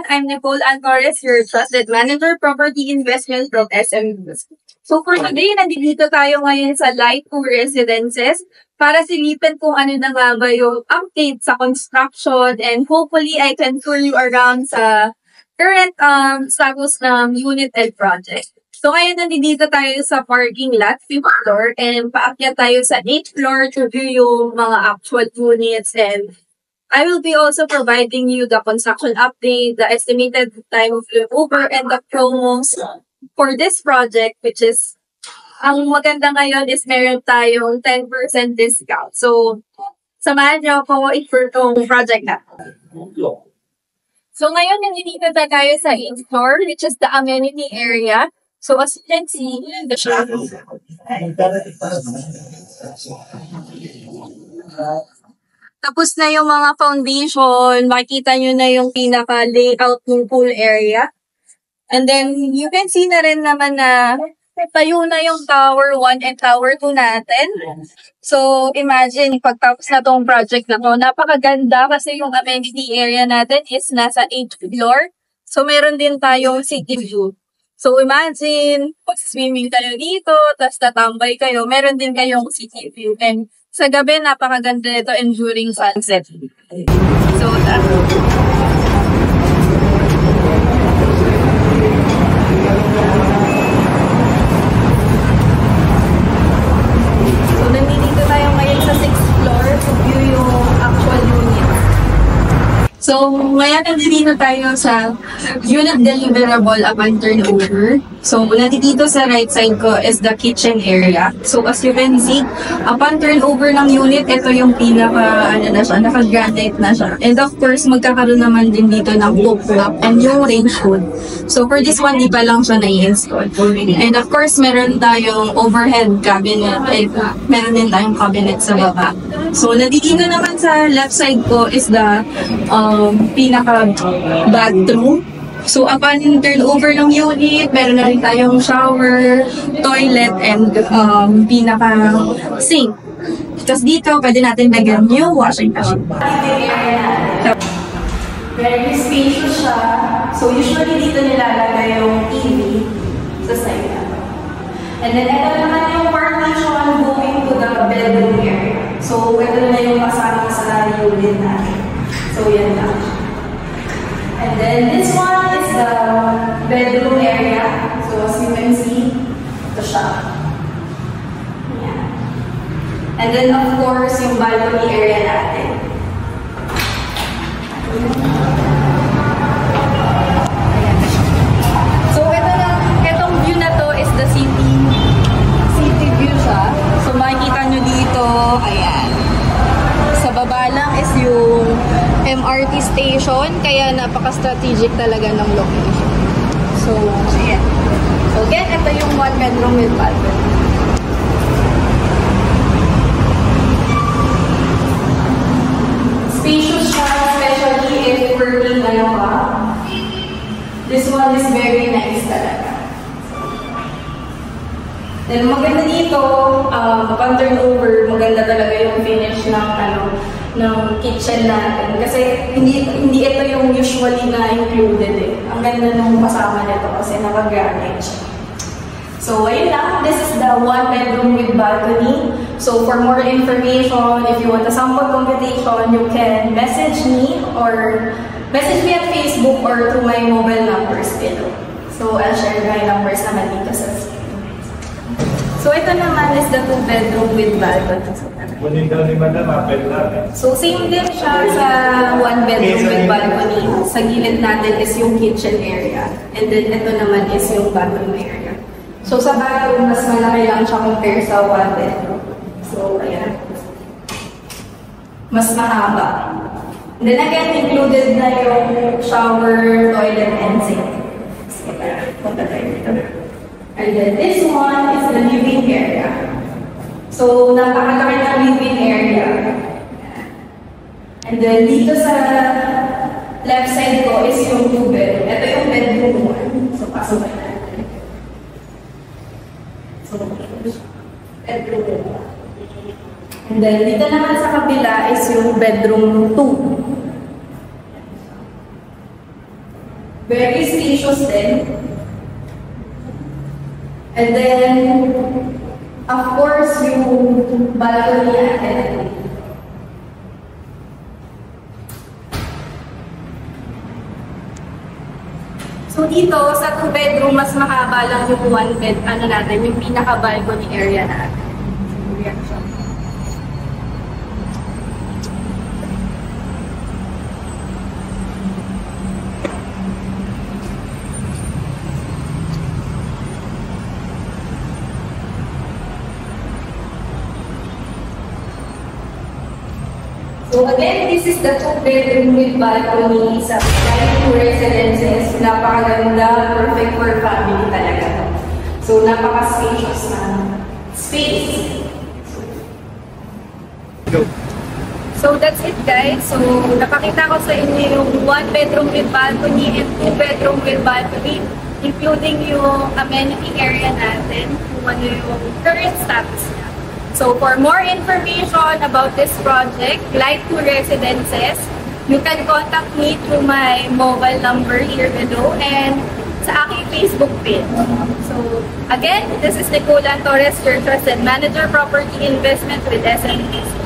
everyone. I'm Nicole Antorres, your trusted manager, property investment from SMU. So for today, nandito tayo ngayon sa Light 2 Residences para silipin kung ano na nga ba yung update sa construction, and hopefully I can tour you around sa current status ng unit and project. So ngayon nandito tayo sa parking lot, 5th floor, and paakyat tayo sa 8th floor to view yung mga actual units, and I will be also providing you the construction update, the estimated time of over, and the promos for this project, which is, ang maganda ngayon is meron tayong 10% discount. So, samahan niyo ako for itong project na. So, ngayon, nandito na tayo sa 8th floor, which is the amenity area. So, as you can see, the shop. Tapos na yung mga foundation, makikita nyo na yung pinaka-layout ng pool area. And then, you can see na rin naman na tayo na yung Tower 1 and Tower 2 natin. So, imagine, pagtapos na tong project na to, napakaganda kasi yung amenity area natin is nasa 8th floor. So, meron din tayong city view. So, imagine, pag-swimming kayo dito, tapos tatambay kayo, meron din kayong city view. And sa gabi, napakaganda nito and during sunset. So, nandito tayo ngayon sa 6th floor to view yung actual unit. So, ngayon nandito tayo sa unit deliverable upon turnover. So, nandito sa right side ko is the kitchen area. So, as you can see, upon turnover ng unit, ito yung naka-granite na siya. And of course, magkakaroon naman din dito ng book-up and yung range hood. So, for this one, di pa lang siya na-install. And of course, meron tayong overhead cabinet. And meron din tayong cabinet sa baba. So, nandito naman sa left side ko is the pinaka-bathroom. So, upon turnover ng unit, meron na rin tayong shower, toilet, and pinaka-sink. Tapos dito, pwede natin lagyan yung washing machine. Very spacious siya. So, usually dito nilalagay yung TV sa side na. And then, ito naman yung partition going to the bedroom area. So, ito na yung kasama sa unit natin. So, yan lang. And then, this one is the bedroom area. So, as you can see, ito siya. Yeah. And then, of course, yung balcony area natin. So, itong view na to is the city view siya. So, makikita nyo dito, ayan. Sa baba lang is yung MRT station, kaya napaka-strategic talaga ng location. So, ayan. So, again, ito yung one bedroom with balcony. Spacious siya, especially if working ano ka. This one is very nice talaga. Then, maganda dito, upon turnover, maganda talaga yung finish ng kitchen natin. Kasi hindi ito yung usually na included eh. Ang ganda nung kasama nito kasi naka-granite siya. So, ayun lang. This is the one bedroom with balcony. So, for more information, if you want a sample computation, you can message me on Facebook or through my mobile numbers below. So, I'll share my numbers naman dito sa screen. So, ito naman is the 2-bedroom with balcony. So, same din siya sa 1-bedroom with balcony. Sa gilid natin is yung kitchen area. And then, ito naman is yung bathroom area. So, sa bathroom, mas malaki lang siya compare sa 1-bedroom. So, ayan. Mas mahaba. And then, again, included na yung shower, toilet, and sink. So, punta tayo dito. And then this one is the living area. So, napakalaki ng living area. And then dito sa left side ko is yung 2-bedroom. Ito yung bedroom 1. So, pasok natin. So, bedroom 1. And then dito naman sa kabila is yung bedroom 2. Very spacious din. And then, of course, yung balcony natin. So dito, sa 2-bedroom, mas mahaba lang yung 1-bed, natin, yung pinaka-balcony area natin. So again, this is the 2-bedroom with balcony sa Light2 Residences. Napakaganda, perfect for family talaga to. So napaka-spacious na space. So that's it guys. So napakita ko sa inyo yung 1-bedroom with balcony and 2-bedroom with balcony, including yung amenity area natin, kung ano yung current status niya. So for more information about this project, Light2 Residences, you can contact me through my mobile number here below and sa aking Facebook page. So again, this is Nicola Torres, your trusted manager property investment with SMBs.